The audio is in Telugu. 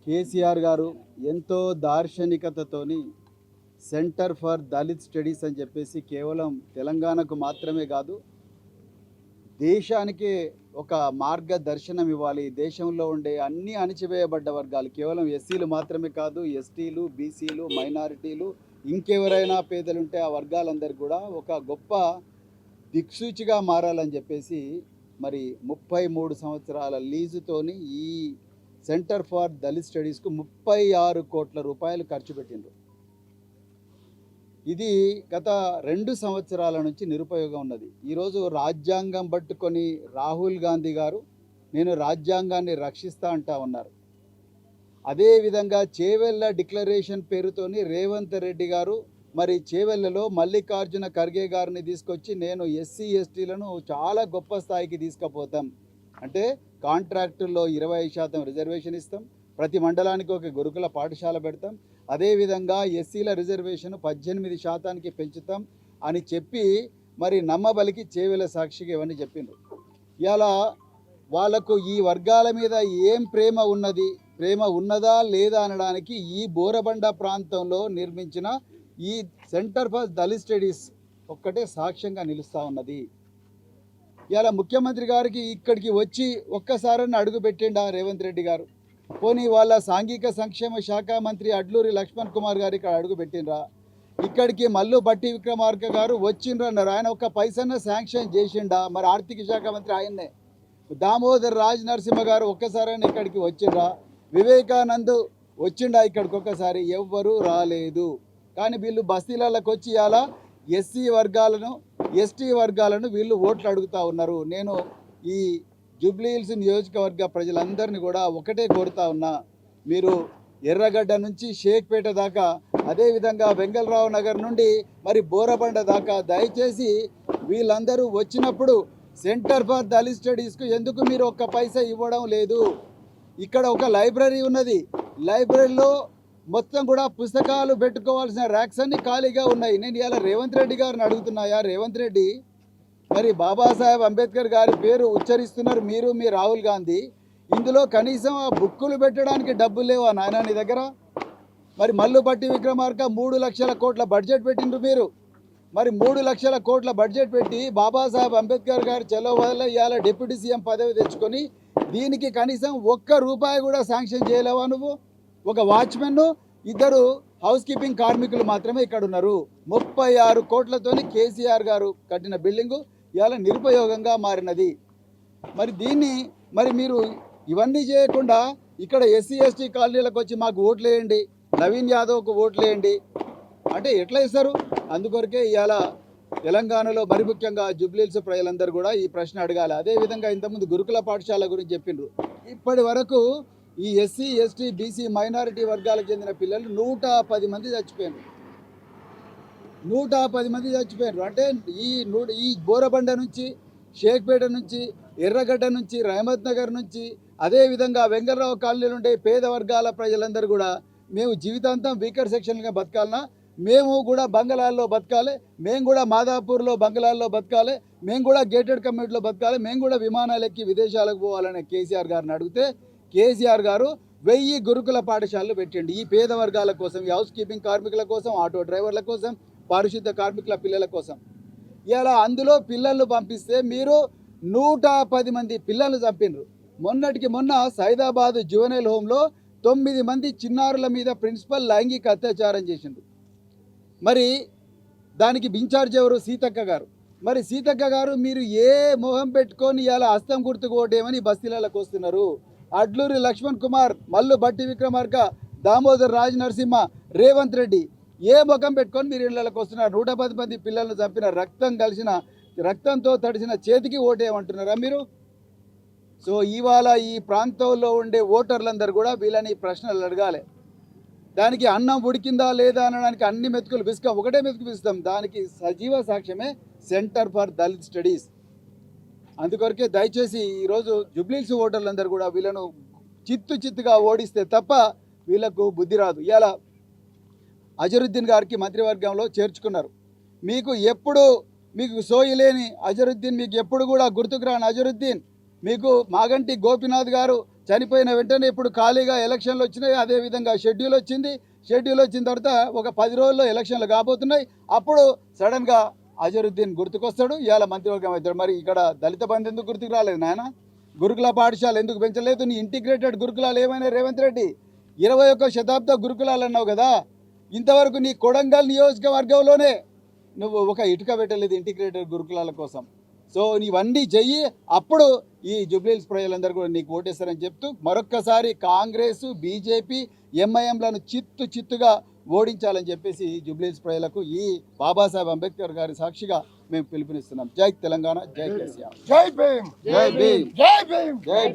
కేసీఆర్ గారు ఎంతో దార్శనికతతోని సెంటర్ ఫర్ దళిత్ స్టడీస్ అని చెప్పేసి కేవలం తెలంగాణకు మాత్రమే కాదు, దేశానికే ఒక మార్గదర్శనం ఇవ్వాలి. దేశంలో ఉండే అన్ని అణచివేయబడ్డ వర్గాలు, కేవలం ఎస్సీలు మాత్రమే కాదు, ఎస్టీలు, బీసీలు, మైనారిటీలు, ఇంకెవరైనా పేదలుంటే ఆ వర్గాలందరికీ కూడా ఒక గొప్ప దిక్సూచిగా మారాలని చెప్పేసి మరి 33 సంవత్సరాల లీజుతోని ఈ సెంటర్ ఫర్ దళిత్ స్టడీస్కు 36 కోట్ల రూపాయలు ఖర్చు పెట్టిండ్రు. ఇది గత 2 సంవత్సరాల నుంచి నిరుపయోగం ఉన్నది. ఈరోజు రాజ్యాంగం పట్టుకొని రాహుల్ గాంధీ గారు నేను రాజ్యాంగాన్ని రక్షిస్తా అంటా ఉన్నారు. అదేవిధంగా చేవెళ్ళ డిక్లరేషన్ పేరుతోని రేవంత్ రెడ్డి గారు మరి చేవెళ్ళలో మల్లికార్జున ఖర్గే గారిని తీసుకొచ్చి నేను ఎస్సీ ఎస్టీలను చాలా గొప్ప స్థాయికి తీసుకుపోతాం అంటే కాంట్రాక్టుల్లో 25% రిజర్వేషన్ ఇస్తాం, ప్రతి మండలానికి ఒక గురుకుల పాఠశాల పెడతాం, అదేవిధంగా ఎస్సీల రిజర్వేషన్ 18% పెంచుతాం అని చెప్పి మరి నమ్మబలికి చేవెళ్ళ సాక్షిగా ఇవన్నీ చెప్పిండ్రు. ఇలా వాళ్ళకు ఈ వర్గాల మీద ఏం ప్రేమ ఉన్నదా లేదా అనడానికి ఈ బోరబండ ప్రాంతంలో నిర్మించిన ఈ సెంటర్ ఫర్ దళిత్ స్టడీస్ ఒక్కటే సాక్ష్యంగా నిలుస్తూ ఉన్నది. ఇలా ముఖ్యమంత్రి గారికి ఇక్కడికి వచ్చి ఒక్కసారని అడుగు పెట్టిండా రేవంత్ రెడ్డి గారు? పోనీ వాళ్ళ సాంఘిక సంక్షేమ శాఖ మంత్రి అడ్లూరి లక్ష్మణ్ కుమార్ గారు ఇక్కడ అడుగు పెట్టిండ్రా? ఇక్కడికి మల్లు బట్టి విక్రమార్క గారు వచ్చిండ్రు అన్నారు, ఆయన ఒక్క పైసన్న శాంక్షన్ చేసిండా? మరి ఆర్థిక శాఖ మంత్రి ఆయన్నే. దామోదర్ రాజ్ నరసింహ గారు ఒక్కసారైనా ఇక్కడికి వచ్చిండ్రా? వివేకానంద్ వచ్చిండా ఇక్కడికి ఒక్కసారి? ఎవ్వరూ రాలేదు. కానీ వీళ్ళు బస్తీలకు వచ్చి ఇలా ఎస్సీ వర్గాలను ఎస్టీ వర్గాలను వీళ్ళు ఓట్లు అడుగుతూ ఉన్నారు. నేను ఈ జూబ్లీహిల్స్ నియోజకవర్గ ప్రజలందరినీ కూడా ఒకటే కోరుతా ఉన్నా, మీరు ఎర్రగడ్డ నుంచి షేక్పేట దాకా, అదేవిధంగా వెంగళరావు నగర్ నుండి మరి బోరబండ దాకా దయచేసి వీళ్ళందరూ వచ్చినప్పుడు సెంటర్ ఫర్ దళిత్ స్టడీస్కు ఎందుకు మీరు ఒక్క పైసా ఇవ్వడం లేదు? ఇక్కడ ఒక లైబ్రరీ ఉన్నది, లైబ్రరీలో మొత్తం కూడా పుస్తకాలు పెట్టుకోవాల్సిన ర్యాక్స్ అన్ని ఖాళీగా ఉన్నాయి. నేను ఇలా రేవంత్ రెడ్డి గారిని అడుగుతున్నాయా, రేవంత్ రెడ్డి మరి బాబాసాహెబ్ అంబేద్కర్ గారి పేరు ఉచ్చరిస్తున్నారు మీరు, మీ రాహుల్ గాంధీ, ఇందులో కనీసం ఆ బుక్కులు పెట్టడానికి డబ్బులు లేవా నాయన నీ దగ్గర? మరి మల్లు బట్టి విక్రమార్క 3 లక్షల కోట్ల బడ్జెట్ పెట్టిండ్రు మీరు. మరి 3 లక్షల కోట్ల బడ్జెట్ పెట్టి బాబాసాహెబ్ అంబేద్కర్ గారు చలో వల్ల ఇవాళ డిప్యూటీ సీఎం పదవి తెచ్చుకొని దీనికి కనీసం ₹1 కూడా శాంక్షన్ చేయలేవా నువ్వు? ఒక వాచ్మెన్, 2 హౌస్ కీపింగ్ కార్మికులు మాత్రమే ఇక్కడ ఉన్నారు. 36 కోట్లతోని కేసీఆర్ గారు కట్టిన బిల్డింగు ఇవాళ నిరుపయోగంగా మారినది. మరి దీన్ని మరి మీరు ఇవన్నీ చేయకుండా ఇక్కడ ఎస్సీ ఎస్టీ కాలనీలకు వచ్చి మాకు ఓట్లు వేయండి, నవీన్ యాదవ్కు ఓట్లు వేయండి అంటే ఎట్లా ఇస్తారు? అందుకొరకే ఇవాళ తెలంగాణలో మరి ముఖ్యంగా జూబ్లీహిల్స్ ప్రజలందరూ కూడా ఈ ప్రశ్న అడగాలి. అదేవిధంగా ఇంతకుముందు గురుకుల పాఠశాల గురించి చెప్పిండ్రు. ఇప్పటి వరకు ఈ ఎస్సీ ఎస్టీ బీసీ మైనారిటీ వర్గాలకు చెందిన పిల్లలు 110 మంది చచ్చిపోయారు. 110 మంది చచ్చిపోయారు అంటే ఈ బోరబండ నుంచి, షేక్పేట నుంచి, ఎర్రగడ్డ నుంచి, రహమత్ నగర్ నుంచి, అదేవిధంగా వెంగళరావు కాలనీలు ఉండే పేద వర్గాల ప్రజలందరూ కూడా మేము జీవితాంతం వీకర్ సెక్షన్గా బతకాలన్నా, మేము కూడా బంగళాల్లో బతకాలి, మేము కూడా మాదాపూర్లో బంగళాల్లో బతకాలి, మేము కూడా గేటెడ్ కమ్యూనిటీలో బతకాలి, మేము కూడా విమానాలు ఎక్కి విదేశాలకు పోవాలనే కేసీఆర్ గారిని అడిగితే కేసీఆర్ గారు 1000 గురుకుల పాఠశాలలు పెట్టండి ఈ పేద వర్గాల కోసం, ఈ హౌస్ కీపింగ్ కార్మికుల కోసం, ఆటో డ్రైవర్ల కోసం, పారిశుద్ధ కార్మికుల పిల్లల కోసం. ఇలా అందులో పిల్లలను పంపిస్తే మీరు 110 మంది పిల్లలు చంపినరు. మొన్నటికి మొన్న సైదాబాద్ జువెనైల్ హోమ్లో 9 మంది చిన్నారుల మీద ప్రిన్సిపల్ లైంగిక అత్యాచారం చేసిండ్రు. మరి దానికి ఇన్ఛార్జ్ ఎవరు? సీతక్క గారు. మరి సీతక్క గారు మీరు ఏ మొహం పెట్టుకొని ఇలా హస్తం గుర్తుకు ఓటేమని బస్తీలకు వస్తున్నారు? అడ్లూరి లక్ష్మణ్ కుమార్, మల్లు బట్టి విక్రమార్క, దామోదర్ రాజ్ నరసింహ, రేవంత్ రెడ్డి ఏ ముఖం పెట్టుకొని మీరు ఇళ్లకు వస్తున్నారు? 110 మంది పిల్లలను చంపిన రక్తంతో తడిసిన చేతికి ఓటేయమంటున్నారా మీరు? సో ఇవాళ ఈ ప్రాంతంలో ఉండే ఓటర్లందరూ కూడా వీళ్ళని ప్రశ్నలు అడగాలి. దానికి అన్నం ఉడికిందా లేదా అనడానికి అన్ని మెతుకులు ఒకటే మెతుకు పిస్తాం. దానికి సజీవ సాక్ష్యమే సెంటర్ ఫర్ దళిత్ స్టడీస్. అందుకొరకే దయచేసి ఈరోజు జూబ్లీహిల్స్ ఓటర్లందరూ కూడా వీళ్ళను చిత్తుగా ఓడిస్తే తప్ప వీళ్ళకు బుద్ధి రాదు. ఇలా అజరుద్దీన్ గారికి మంత్రివర్గంలో చేర్చుకున్నారు. మీకు సోయి లేని అజరుద్దీన్, మీకు ఎప్పుడు కూడా గుర్తుకు రాని అజరుద్దీన్, మీకు మాగంటి గోపీనాథ్ గారు చనిపోయిన వెంటనే ఇప్పుడు ఖాళీగా ఎలక్షన్లు వచ్చినాయి, అదేవిధంగా షెడ్యూల్ వచ్చింది. షెడ్యూల్ వచ్చిన తర్వాత ఒక 10 రోజుల్లో ఎలక్షన్లు కాబోతున్నాయి. అప్పుడు సడన్గా అజరుద్దీన్ గుర్తుకొస్తాడు, ఇవాళ మంత్రివర్గం అవుతాడు. మరి ఇక్కడ దళిత బంధు ఎందుకు గుర్తుకు రాలేదు నాయన? గురుకుల పాఠశాల ఎందుకు పెంచలేదు? నీ ఇంటిగ్రేటెడ్ గురుకులాలు ఏమైనా రేవంత్ రెడ్డి? 21వ శతాబ్ద గురుకులాలు అన్నావు కదా, ఇంతవరకు నీ కొడంగల్ నియోజకవర్గంలోనే నువ్వు ఒక ఇటుక పెట్టలేదు ఇంటిగ్రేటెడ్ గురుకులాల కోసం. సో నీవన్నీ చెయ్యి, అప్పుడు ఈ జూబ్లీహిల్స్ ప్రజలందరూ కూడా నీకు ఓటేస్తారని చెప్తూ మరొక్కసారి కాంగ్రెస్, బీజేపీ, ఎంఐఎంలను చిత్తుగా ఓడించాలని చెప్పేసి జూబ్లీహిల్స్ ప్రజలకు ఈ బాబాసాహెబ్ అంబేద్కర్ గారి సాక్షిగా మేము పిలుపునిస్తున్నాం. జై తెలంగాణ, జై కేసీఆర్, జై భీమ్, జై భీమ్, జై భీమ్. జై భీమ్.